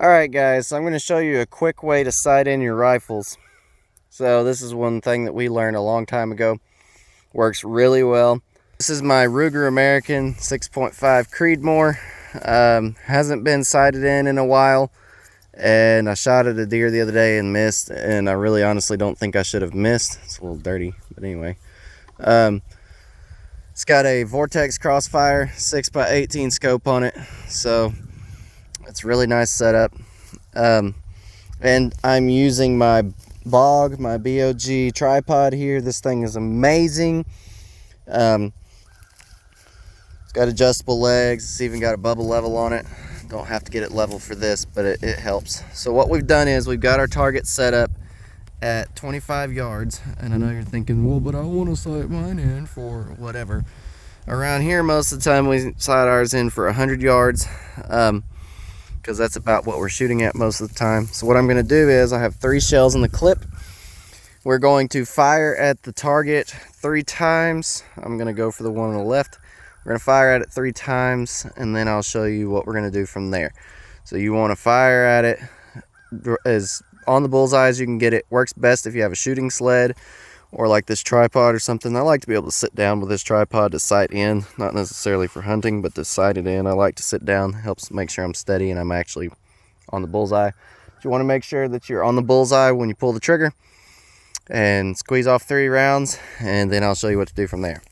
Alright guys, so I'm going to show you a quick way to sight in your rifles. So this is one thing that we learned a long time ago. Works really well. This is my Ruger American 6.5 Creedmoor. Hasn't been sighted in a while. And I shot at a deer the other day and missed. And I really honestly don't think I should have missed. It's a little dirty, but anyway. It's got a Vortex Crossfire 6x18 scope on it. So it's a really nice setup. And I'm using my BOG tripod here. This thing is amazing. It's got adjustable legs. It's even got a bubble level on it. Don't have to get it level for this, but it helps. So what we've done is we've got our target set up at 25 yards. And I know you're thinking, well, but I want to sight mine in for whatever. Around here, most of the time we sight ours in for 100 yards. Because that's about what we're shooting at most of the time. So what I'm going to do is I have 3 shells in the clip. We're going to fire at the target 3 times. I'm going to go for the one on the left. We're going to fire at it 3 times, and then I'll show you what we're going to do from there. So you want to fire at it as on the bullseye as you can get it. Works best if you have a shooting sled or like this tripod or something. I like to be able to sit down with this tripod to sight in, not necessarily for hunting, but to sight it in. I like to sit down, helps make sure I'm steady and I'm actually on the bullseye. You want to make sure that you're on the bullseye when you pull the trigger and squeeze off 3 rounds, and then I'll show you what to do from there.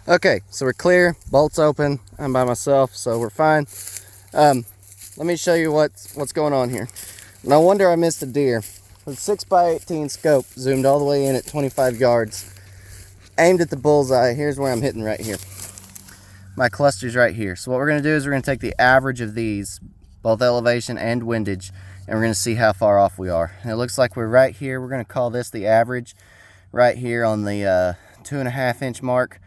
Okay, so we're clear, bolts open, I'm by myself, so we're fine. Let me show you what's going on here. No wonder I missed a deer. With 6x18 scope, zoomed all the way in at 25 yards, aimed at the bullseye. Here's where I'm hitting right here. My cluster's right here. So what we're going to do is we're going to take the average of these, both elevation and windage, and we're going to see how far off we are. And it looks like we're right here. We're going to call this the average, right here on the 2.5 inch mark.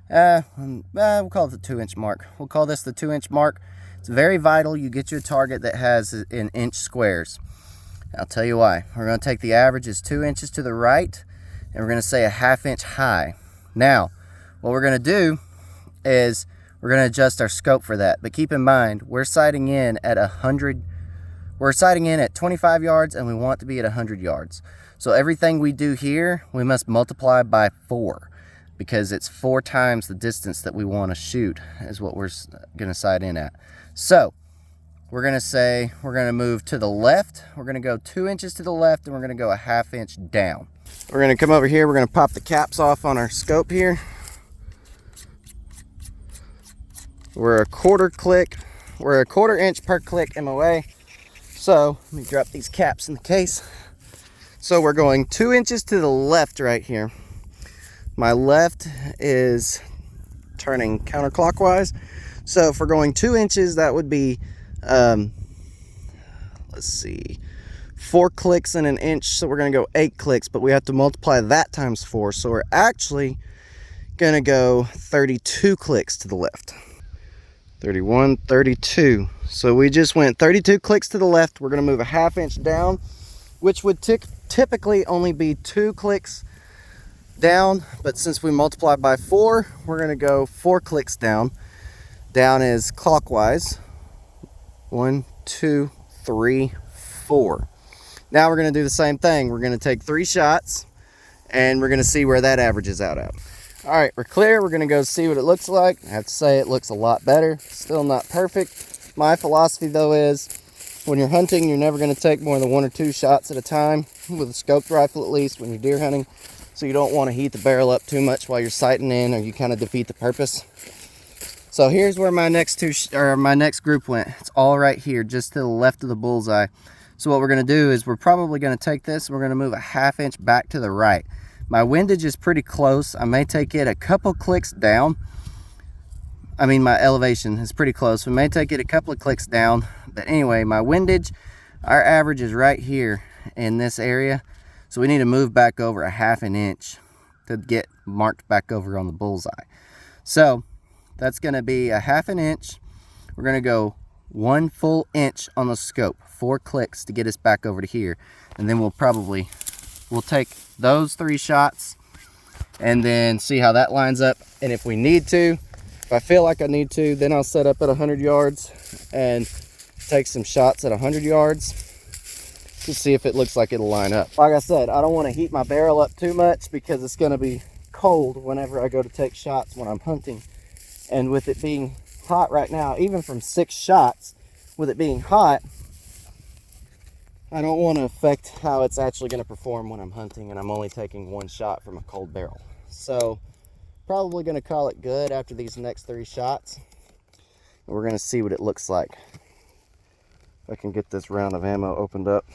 We'll call it the 2 inch mark. We'll call this the 2 inch mark. It's very vital you get you a target that has in inch squares. I'll tell you why. We're going to take the average as 2 inches to the right, and we're going to say a 1/2 inch high. Now, what we're going to do is we're going to adjust our scope for that. But keep in mind, we're sighting in at 100. We're sighting in at 25 yards, and we want to be at 100 yards. So everything we do here, we must multiply by 4, because it's 4 times the distance that we want to shoot is what we're going to sight in at. So we're going to say we're going to move to the left. We're going to go 2 inches to the left, and we're going to go a 1/2 inch down. We're going to come over here. We're going to pop the caps off on our scope here. We're a 1/4 inch per click MOA. So let me drop these caps in the case. So we're going 2 inches to the left right here. My left is turning counterclockwise. So if we're going 2 inches, that would be let's see, 4 clicks in an inch, so we're going to go 8 clicks, but we have to multiply that times 4, so we're actually going to go 32 clicks to the left. 31, 32. So we just went 32 clicks to the left. We're going to move a 1/2 inch down, which would typically only be 2 clicks down, but since we multiply by 4, we're going to go 4 clicks down. Down is clockwise. 1, 2, 3, 4. Now we're going to do the same thing. We're going to take 3 shots, and we're going to see where that averages out at. All right, we're clear. We're going to go see what it looks like. I have to say it looks a lot better. Still not perfect. My philosophy, though, is when you're hunting, you're never going to take more than 1 or 2 shots at a time, with a scoped rifle at least, when you're deer hunting. So you don't want to heat the barrel up too much while you're sighting in, or you kind of defeat the purpose. So here's where my next group went. It's all right here, just to the left of the bullseye. So what we're going to do is we're probably going to take this, and we're going to move a 1/2 inch back to the right. My windage is pretty close. I may take it a couple clicks down. I mean, my elevation is pretty close. We may take it a couple of clicks down. But anyway, my windage, our average is right here in this area. So we need to move back over a 1/2 inch to get marked back over on the bullseye. So that's going to be a 1/2 inch. We're going to go 1 full inch on the scope, 4 clicks to get us back over to here. And then we'll take those 3 shots and then see how that lines up. And if we need to, if I feel like I need to, then I'll set up at 100 yards and take some shots at 100 yards to see if it looks like it'll line up. Like I said, I don't want to heat my barrel up too much because it's going to be cold whenever I go to take shots when I'm hunting. And with it being hot right now, even from 6 shots, with it being hot, I don't want to affect how it's actually going to perform when I'm hunting and I'm only taking 1 shot from a cold barrel. So probably going to call it good after these next 3 shots. And we're going to see what it looks like. If I can get this round of ammo opened up.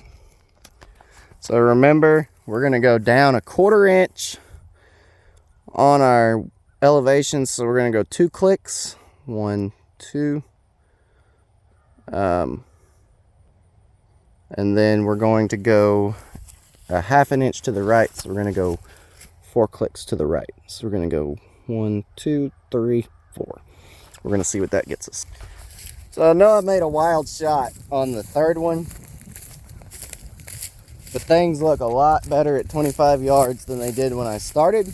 So remember, we're going to go down 1/4 inch on our elevation. So we're going to go 2 clicks. 1, 2. And then we're going to go 1/2 inch to the right. So we're going to go 4 clicks to the right. So we're going to go 1, 2, 3, 4. We're going to see what that gets us. So I know I made a wild shot on the 3rd one, but things look a lot better at 25 yards than they did when I started.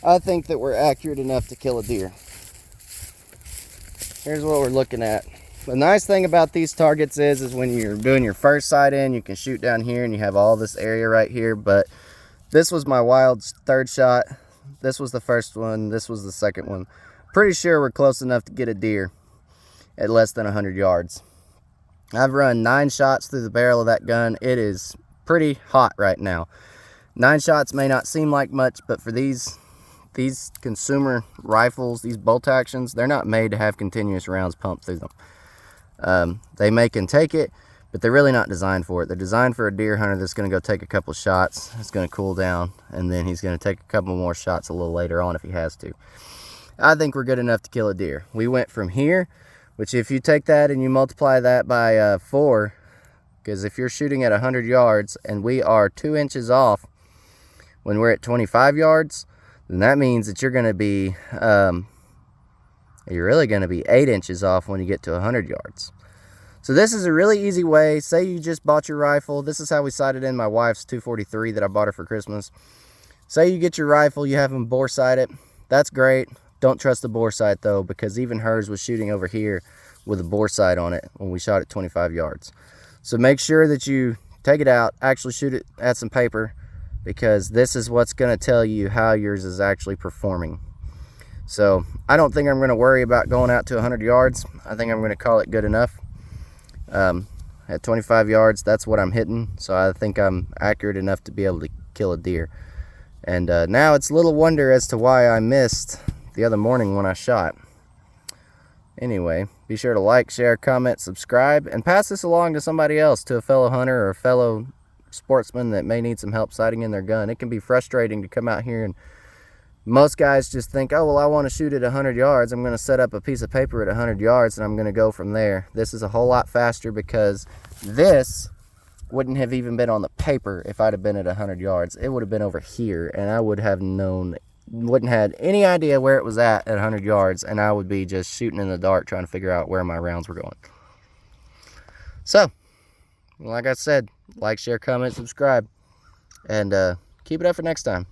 I think that we're accurate enough to kill a deer. Here's what we're looking at. The nice thing about these targets is when you're doing your first sight in, you can shoot down here and you have all this area right here. But this was my wild 3rd shot. This was the 1st one. This was the 2nd one. Pretty sure we're close enough to get a deer at less than 100 yards. I've run 9 shots through the barrel of that gun. It is pretty hot right now. 9 shots may not seem like much, but for these consumer rifles, these bolt actions, they're not made to have continuous rounds pumped through them. They make and take it, but they're really not designed for it. They're designed for a deer hunter that's going to go take a couple shots. It's going to cool down, and then he's going to take a couple more shots a little later on if he has to. I think we're good enough to kill a deer. We went from here, which if you take that and you multiply that by 4, because if you're shooting at 100 yards and we are 2 inches off when we're at 25 yards, then that means that you're going to be you're really going to be 8 inches off when you get to 100 yards. So this is a really easy way. Say you just bought your rifle. This is how we sighted in my wife's 243 that I bought her for Christmas. Say you get your rifle, you have them bore sight it. That's great. Don't trust the bore sight though, because even hers was shooting over here with a bore sight on it when we shot at 25 yards. So make sure that you take it out, actually shoot it at some paper, because this is what's going to tell you how yours is actually performing. So I don't think I'm going to worry about going out to 100 yards. I think I'm going to call it good enough. At 25 yards, that's what I'm hitting. So I think I'm accurate enough to be able to kill a deer. And now it's little wonder as to why I missed the other morning when I shot. Anyway, be sure to like, share, comment, subscribe, and pass this along to somebody else, to a fellow hunter or a fellow sportsman that may need some help sighting in their gun. It can be frustrating to come out here and most guys just think, oh, well, I want to shoot at 100 yards. I'm going to set up a piece of paper at 100 yards and I'm going to go from there. This is a whole lot faster because this wouldn't have even been on the paper if I'd have been at 100 yards. It would have been over here and I would have known, wouldn't have had any idea where it was at 100 yards, and I would be just shooting in the dark trying to figure out where my rounds were going. So, like I said, like, share, comment, subscribe, and keep it up for next time.